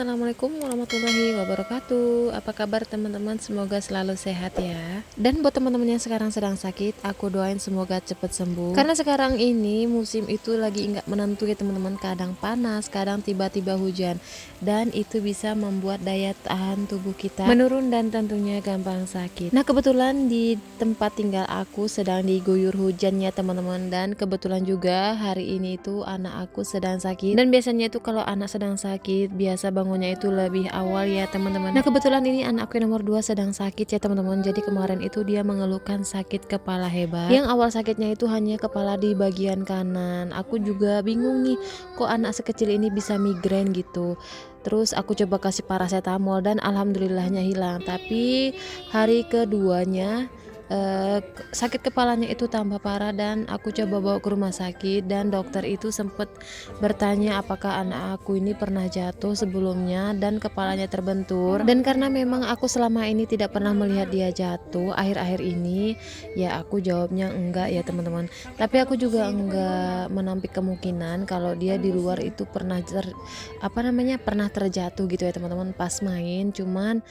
Assalamualaikum warahmatullahi wabarakatuh. Apa kabar teman-teman? Semoga selalu sehat ya. Dan buat teman-teman yang sekarang sedang sakit, aku doain semoga cepat sembuh. Karena sekarang ini musim itu lagi nggak menentu ya teman-teman. Kadang panas, kadang tiba-tiba hujan. Dan itu bisa membuat daya tahan tubuh kita menurun dan tentunya gampang sakit. Nah, kebetulan di tempat tinggal aku sedang diguyur hujan ya teman-teman. Dan kebetulan juga hari ini itu anak aku sedang sakit. Dan biasanya itu kalau anak sedang sakit biasa bangunnya itu lebih awal ya teman-teman. Nah, kebetulan ini anakku yang nomor 2 sedang sakit ya teman-teman. Jadi kemarin itu dia mengeluhkan sakit kepala hebat. Yang awal sakitnya itu hanya kepala di bagian kanan. Aku juga bingung nih, kok anak sekecil ini bisa migrain gitu. Terus aku coba kasih paracetamol dan alhamdulillahnya hilang. Tapi hari keduanya sakit kepalanya itu tambah parah dan aku coba bawa ke rumah sakit dan dokter itu sempat bertanya apakah anak aku ini pernah jatuh sebelumnya dan kepalanya terbentur. Dan karena memang aku selama ini tidak pernah melihat dia jatuh akhir-akhir ini, ya aku jawabnya enggak ya teman-teman. Tapi aku juga enggak menampik kemungkinan kalau dia di luar itu pernah pernah terjatuh gitu ya teman-teman pas main. Cuman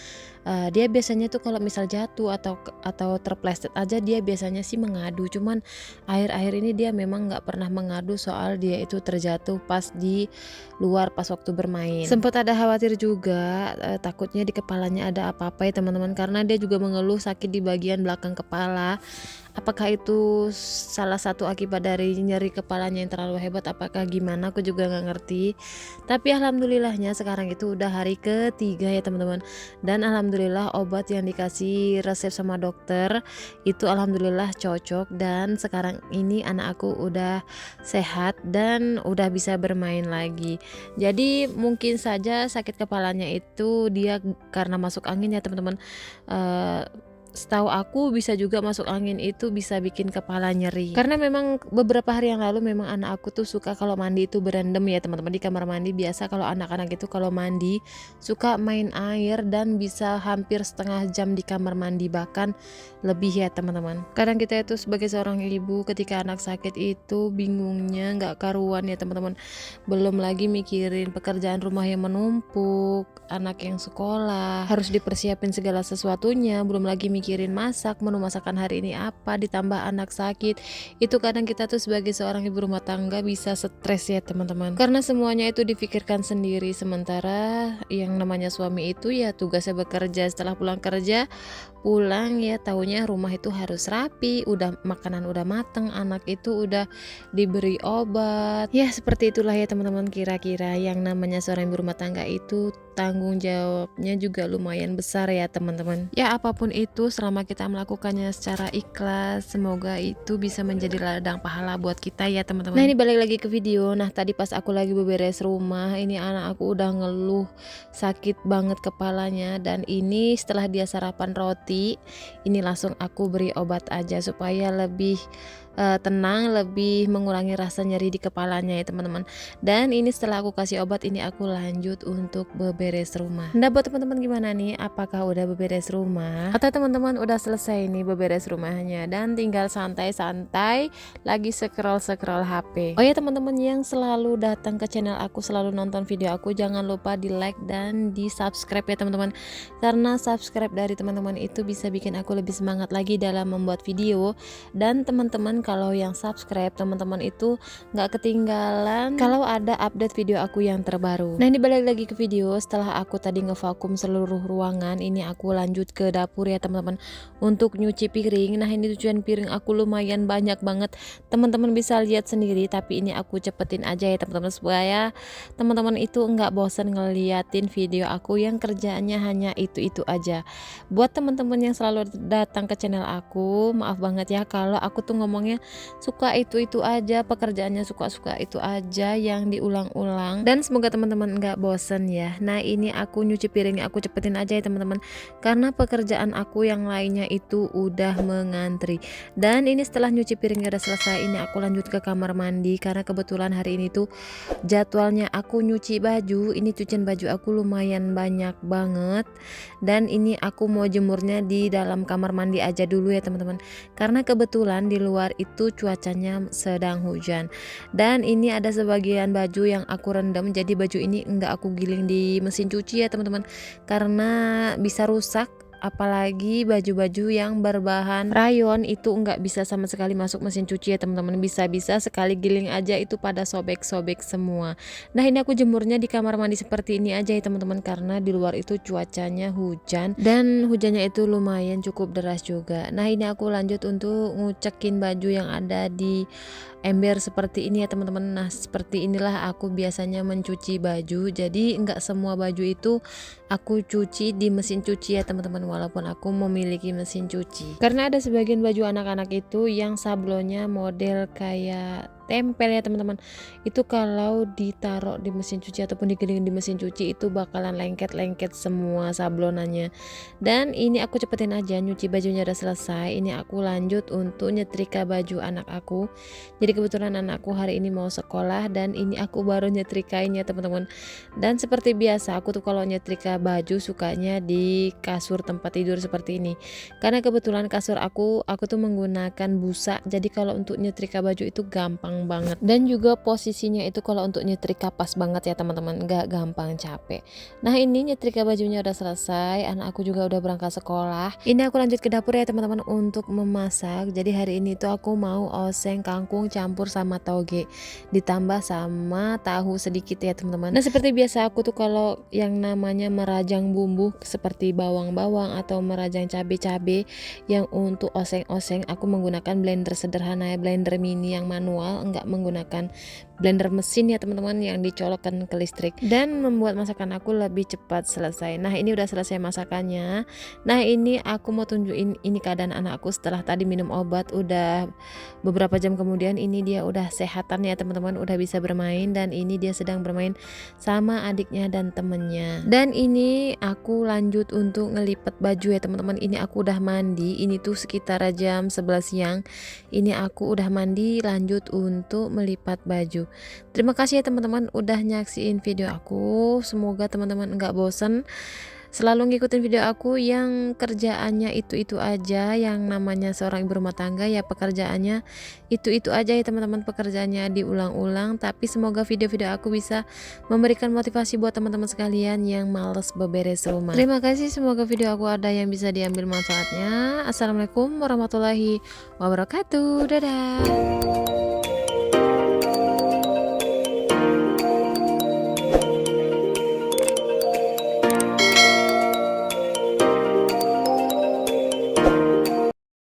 dia biasanya tuh kalau misal jatuh atau terpleset aja dia biasanya sih mengadu. Cuman akhir-akhir ini dia memang nggak pernah mengadu soal dia itu terjatuh pas di luar pas waktu bermain. Sempat ada khawatir juga takutnya di kepalanya ada apa-apa ya teman-teman, karena dia juga mengeluh sakit di bagian belakang kepala. Apakah itu salah satu akibat dari nyeri kepalanya yang terlalu hebat, apakah gimana aku juga nggak ngerti. Tapi alhamdulillahnya sekarang itu udah hari ketiga ya teman-teman. Dan alhamdulillah obat yang dikasih resep sama dokter itu alhamdulillah cocok. Dan sekarang ini anak aku udah sehat dan udah bisa bermain lagi. Jadi mungkin saja sakit kepalanya itu dia karena masuk angin ya teman-teman. Setahu aku bisa juga masuk angin itu bisa bikin kepala nyeri. Karena memang beberapa hari yang lalu memang anak aku tuh suka kalau mandi itu berendam ya teman-teman di kamar mandi. Biasa kalau anak-anak itu kalau mandi suka main air dan bisa hampir setengah jam di kamar mandi, bahkan lebih ya teman-teman. Kadang kita itu sebagai seorang ibu ketika anak sakit itu bingungnya nggak karuan ya teman-teman. Belum lagi mikirin pekerjaan rumah yang menumpuk, anak yang sekolah harus dipersiapin segala sesuatunya, belum lagi mikirin masak, menu masakan hari ini apa, ditambah anak sakit. Itu kadang kita tuh sebagai seorang ibu rumah tangga bisa stres ya teman-teman, karena semuanya itu difikirkan sendiri. Sementara yang namanya suami itu ya tugasnya bekerja, setelah pulang kerja pulang ya taunya rumah itu harus rapi, udah makanan udah mateng, anak itu udah diberi obat. Ya seperti itulah ya teman-teman, kira-kira yang namanya seorang ibu rumah tangga itu tanggung jawabnya juga lumayan besar ya teman-teman. Ya apapun itu selama kita melakukannya secara ikhlas, semoga itu bisa menjadi ladang pahala buat kita ya teman-teman. Nah, ini balik lagi ke video. Nah, tadi pas aku lagi beberes rumah, ini anak aku udah ngeluh sakit banget kepalanya. Dan ini setelah dia sarapan roti, ini langsung aku beri obat aja supaya lebih tenang, lebih mengurangi rasa nyeri di kepalanya ya teman-teman. Dan ini setelah aku kasih obat, ini aku lanjut untuk beberes rumah. Nah, buat teman-teman gimana nih, apakah udah beberes rumah atau teman-teman udah selesai nih beberes rumahnya dan tinggal santai-santai lagi scroll HP? Oh ya teman-teman yang selalu datang ke channel aku, selalu nonton video aku, jangan lupa di like dan di subscribe ya teman-teman, karena subscribe dari teman-teman itu bisa bikin aku lebih semangat lagi dalam membuat video. Dan teman-teman kalau yang subscribe, teman-teman itu nggak ketinggalan kalau ada update video aku yang terbaru. Nah, ini balik lagi ke video. Setelah aku tadi ngevakum seluruh ruangan, ini aku lanjut ke dapur ya teman-teman untuk nyuci piring. Nah, ini cucian piring aku lumayan banyak banget, teman-teman bisa lihat sendiri. Tapi ini aku cepetin aja ya teman-teman supaya teman-teman itu nggak bosan ngeliatin video aku yang kerjaannya hanya itu aja. Buat teman-teman yang selalu datang ke channel aku, maaf banget ya kalau aku tuh ngomongnya suka itu aja, pekerjaannya suka itu aja yang diulang-ulang, dan semoga teman-teman nggak bosen ya. Nah, ini aku nyuci piringnya aku cepetin aja ya teman-teman, karena pekerjaan aku yang lainnya itu udah mengantri. Dan ini setelah nyuci piringnya udah selesai, ini aku lanjut ke kamar mandi karena kebetulan hari ini tuh jadwalnya aku nyuci baju. Ini cucian baju aku lumayan banyak banget, dan ini aku mau jemurnya di dalam kamar mandi aja dulu ya teman-teman, karena kebetulan di luar itu cuacanya sedang hujan. Dan ini ada sebagian baju yang aku rendam, jadi baju ini enggak aku giling di mesin cuci ya teman-teman, karena bisa rusak. Apalagi baju-baju yang berbahan rayon itu enggak bisa sama sekali masuk mesin cuci ya teman-teman, bisa-bisa sekali giling aja itu pada sobek-sobek semua. Nah ini aku jemurnya di kamar mandi seperti ini aja ya teman-teman, karena di luar itu cuacanya hujan dan hujannya itu lumayan cukup deras juga. Nah ini aku lanjut untuk ngucekin baju yang ada di ember seperti ini ya teman-teman. Nah seperti inilah aku biasanya mencuci baju, jadi enggak semua baju itu aku cuci di mesin cuci ya teman-teman, walaupun aku memiliki mesin cuci, karena ada sebagian baju anak-anak itu yang sablonnya model kayak tempel ya teman-teman, itu kalau ditaruh di mesin cuci ataupun digiling di mesin cuci itu bakalan lengket-lengket semua sablonannya. Dan ini aku cepetin aja, nyuci bajunya udah selesai, ini aku lanjut untuk nyetrika baju anak aku. Jadi kebetulan anakku hari ini mau sekolah dan ini aku baru nyetrikain ya teman-teman. Dan seperti biasa aku tuh kalau nyetrika baju sukanya di kasur tempat tidur seperti ini, karena kebetulan kasur aku tuh menggunakan busa, jadi kalau untuk nyetrika baju itu gampang banget. Dan juga posisinya itu kalau untuk nyetrika pas banget ya teman-teman, nggak gampang capek. Nah ini nyetrika bajunya udah selesai, anak aku juga udah berangkat sekolah. Ini aku lanjut ke dapur ya teman-teman untuk memasak. Jadi hari ini tuh aku mau oseng kangkung campur sama toge ditambah sama tahu sedikit ya teman-teman. Nah seperti biasa aku tuh kalau yang namanya merajang bumbu seperti bawang-bawang atau merajang cabai-cabai yang untuk oseng-oseng, aku menggunakan blender sederhana ya, blender mini yang manual, enggak menggunakan blender mesin ya teman-teman yang dicolokkan ke listrik, dan membuat masakan aku lebih cepat selesai. Nah ini udah selesai masakannya. Nah ini aku mau tunjukin ini keadaan anakku setelah tadi minum obat, udah beberapa jam kemudian ini dia udah sehatan ya teman-teman, udah bisa bermain, dan ini dia sedang bermain sama adiknya dan temennya. Dan ini aku lanjut untuk ngelipet baju ya teman-teman. Ini aku udah mandi, ini tuh sekitar jam 11 siang. Ini aku udah mandi lanjut untuk melipat baju. Terima kasih ya teman-teman udah nyaksiin video aku. Semoga teman-teman enggak bosen selalu ngikutin video aku yang kerjaannya itu-itu aja. Yang namanya seorang ibu rumah tangga ya pekerjaannya itu-itu aja ya teman-teman, pekerjaannya diulang-ulang. Tapi semoga video-video aku bisa memberikan motivasi buat teman-teman sekalian yang males beberes rumah. Terima kasih, semoga video aku ada yang bisa diambil manfaatnya. Assalamualaikum warahmatullahi wabarakatuh. Dadah.